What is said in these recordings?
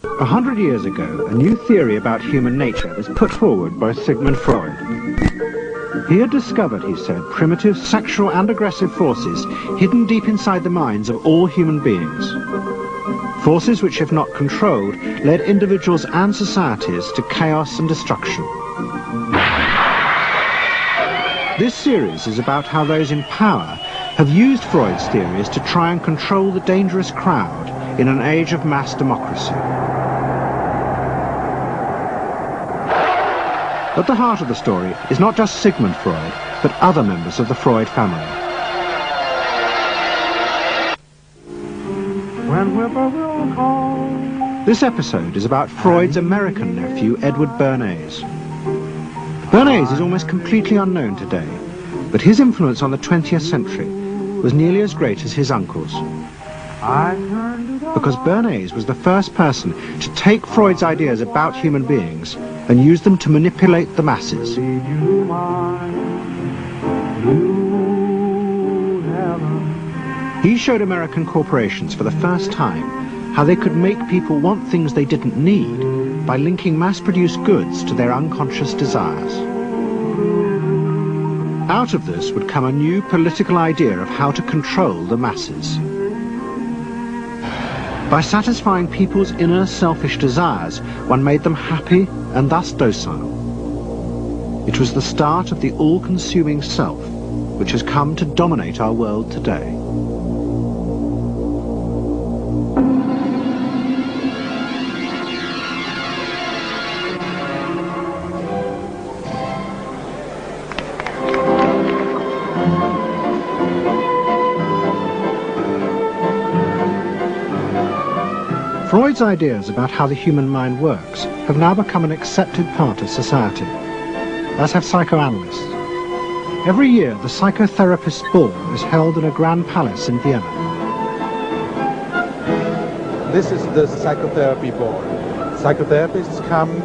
100 years ago, a new theory about human nature was put forward by Sigmund Freud. He had discovered, he said, primitive sexual and aggressive forces hidden deep inside the minds of all human beings. Forces which, if not controlled, led individuals and societies to chaos and destruction. This series is about how those in power have used Freud's theories to try and control the dangerous crowd in an age of mass democracy. At the heart of the story is not just Sigmund Freud, but other members of the Freud family. This episode is about Freud's American nephew, Edward Bernays. Bernays is almost completely unknown today, but his influence on the 20th century was nearly as great as his uncle's. Because Bernays was the first person to take Freud's ideas about human beings and use them to manipulate the masses. He showed American corporations for the first time how they could make people want things they didn't need by linking mass-produced goods to their unconscious desires. Out of this would come a new political idea of how to control the masses. By satisfying people's inner selfish desires, one made them happy and thus docile. It was the start of the all-consuming self, which has come to dominate our world today. Freud's ideas about how the human mind works have now become an accepted part of society, as have psychoanalysts. Every year, the psychotherapist's ball is held in a grand palace in Vienna. This is the psychotherapy ball. Psychotherapists come,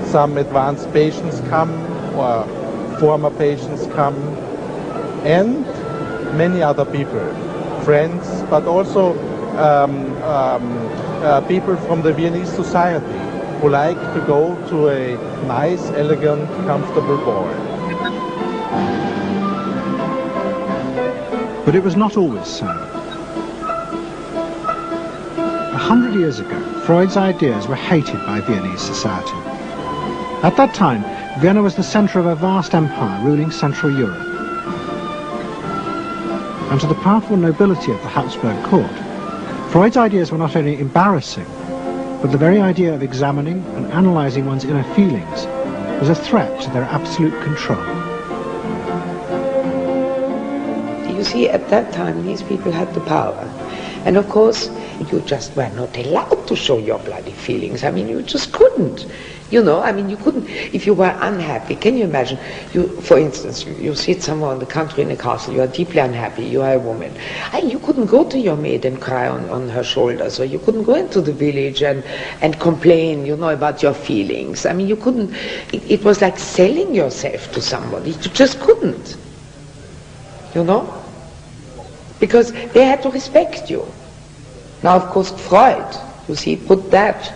some advanced patients come, or former patients come, and many other people, friends, but also people from the Viennese society who like to go to a nice, elegant, comfortable ball. But it was not always so. 100 years ago, Freud's ideas were hated by Viennese society. At that time, Vienna was the center of a vast empire ruling Central Europe. And to the powerful nobility of the Habsburg court, Freud's ideas were not only embarrassing, but the very idea of examining and analyzing one's inner feelings was a threat to their absolute control. You see, at that time, these people had the power. And of course, you just were not allowed to show your bloody feelings. I mean, you just couldn't. You know, I mean, you couldn't, if you were unhappy. Can you imagine, for instance, you sit somewhere in the country in a castle, you are deeply unhappy, you are a woman. And you couldn't go to your maid and cry on her shoulders, or you couldn't go into the village and complain, you know, about your feelings. I mean, you couldn't, it was like selling yourself to somebody. You just couldn't, you know, because they had to respect you. Now, of course, Freud, you see, put that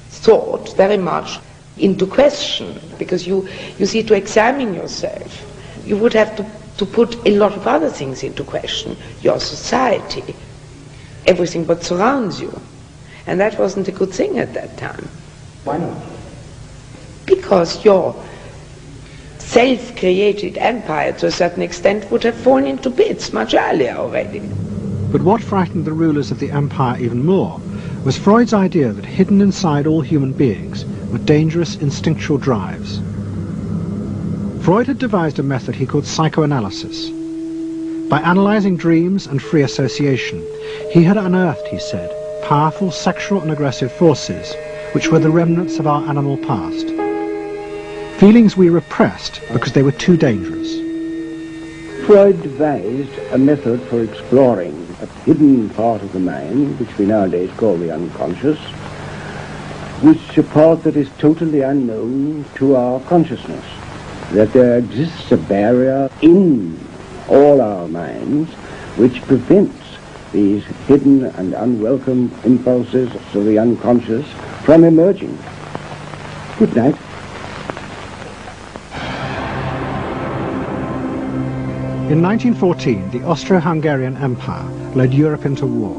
thought very much into question, because you see, to examine yourself, you would have to put a lot of other things into question, your society, everything what surrounds you. And that wasn't a good thing at that time. Why not? Because your self-created empire, to a certain extent, would have fallen into bits much earlier already. But what frightened the rulers of the empire even more was Freud's idea that hidden inside all human beings were dangerous instinctual drives. Freud had devised a method he called psychoanalysis. By analyzing dreams and free association, he had unearthed, he said, powerful sexual and aggressive forces which were the remnants of our animal past. Feelings we repressed because they were too dangerous. Freud devised a method for exploring a hidden part of the mind, which we nowadays call the unconscious, which is a part that is totally unknown to our consciousness. That there exists a barrier in all our minds which prevents these hidden and unwelcome impulses of the unconscious from emerging. Good night. In 1914, the Austro-Hungarian Empire led Europe into war.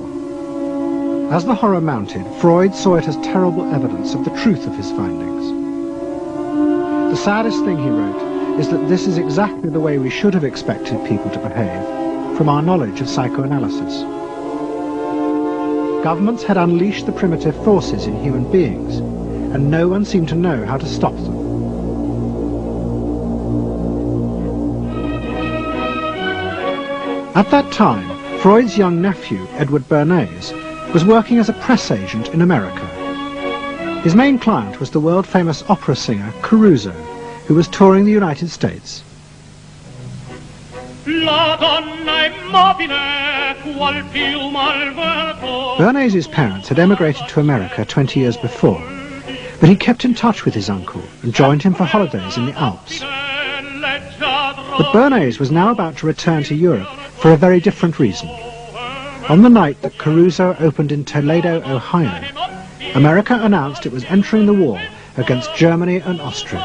As the horror mounted, Freud saw it as terrible evidence of the truth of his findings. The saddest thing, he wrote, is that this is exactly the way we should have expected people to behave, from our knowledge of psychoanalysis. Governments had unleashed the primitive forces in human beings, and no one seemed to know how to stop them. At that time, Freud's young nephew, Edward Bernays, was working as a press agent in America. His main client was the world-famous opera singer Caruso, who was touring the United States. Bernays' parents had emigrated to America 20 years before, but he kept in touch with his uncle and joined him for holidays in the Alps. But Bernays was now about to return to Europe for a very different reason. On the night that Caruso opened in Toledo, Ohio, America announced it was entering the war against Germany and Austria.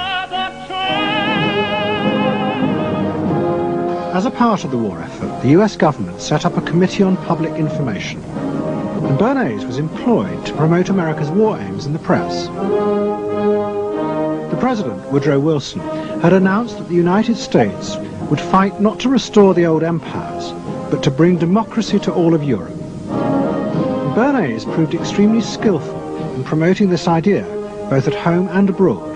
As a part of the war effort, the US government set up a Committee on Public Information, and Bernays was employed to promote America's war aims in the press. The President, Woodrow Wilson, had announced that the United States would fight not to restore the old empires, but to bring democracy to all of Europe. Bernays proved extremely skillful in promoting this idea, both at home and abroad.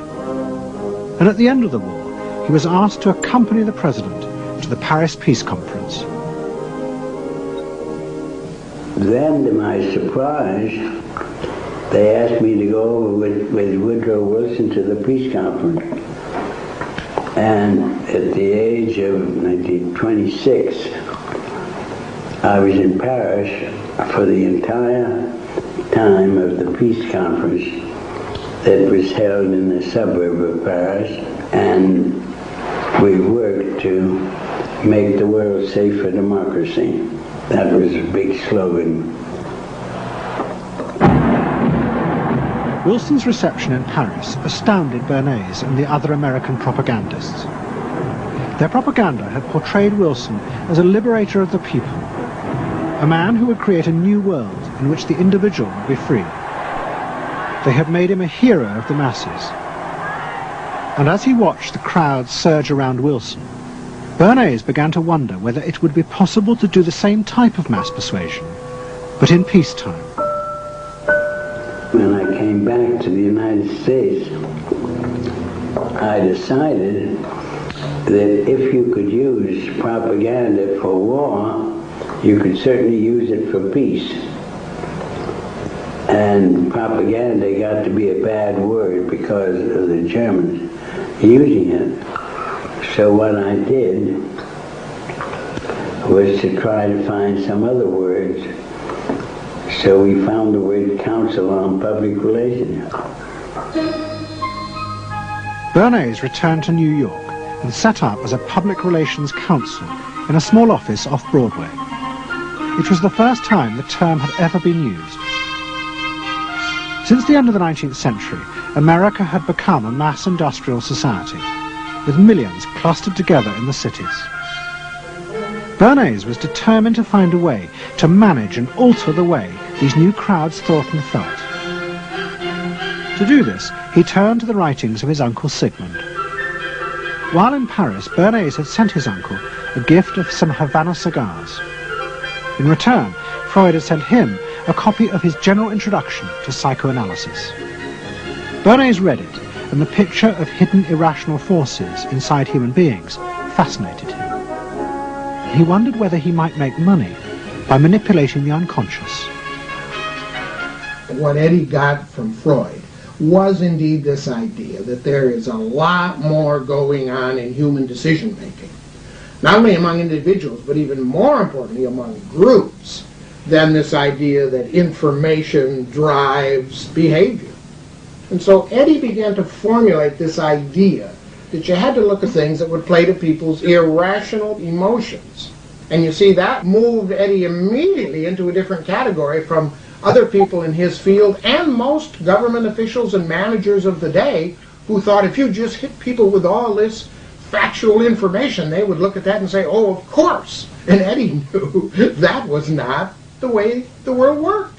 And at the end of the war, he was asked to accompany the President to the Paris Peace Conference. Then, to my surprise, they asked me to go over with Woodrow Wilson to the peace conference. And at the age of 26, I was in Paris for the entire time of the peace conference that was held in the suburb of Paris, and we worked to make the world safe for democracy. That was a big slogan. Wilson's reception in Paris astounded Bernays and the other American propagandists. Their propaganda had portrayed Wilson as a liberator of the people, a man who would create a new world in which the individual would be free. They had made him a hero of the masses. And as he watched the crowds surge around Wilson, Bernays began to wonder whether it would be possible to do the same type of mass persuasion, but in peacetime. When I came back to the United States, I decided that if you could use propaganda for war, you could certainly use it for peace. And propaganda got to be a bad word because of the Germans using it. So what I did was to try to find some other words. So we found the word Council on Public Relations. Bernays returned to New York and set up as a public relations counsel in a small office off Broadway. It was the first time the term had ever been used. Since the end of the 19th century, America had become a mass industrial society, with millions clustered together in the cities. Bernays was determined to find a way to manage and alter the way these new crowds thought and felt. To do this, he turned to the writings of his uncle Sigmund. While in Paris, Bernays had sent his uncle a gift of some Havana cigars. In return, Freud had sent him a copy of his general introduction to psychoanalysis. Bernays read it, and the picture of hidden irrational forces inside human beings fascinated him. He wondered whether he might make money by manipulating the unconscious. What Eddie got from Freud was indeed this idea that there is a lot more going on in human decision-making, not only among individuals, but even more importantly among groups, than this idea that information drives behavior. And so Eddie began to formulate this idea that you had to look at things that would play to people's irrational emotions. And you see, that moved Eddie immediately into a different category from other people in his field, and most government officials and managers of the day, who thought if you just hit people with all this factual information, they would look at that and say, oh, of course. And Eddie knew that was not the way the world worked.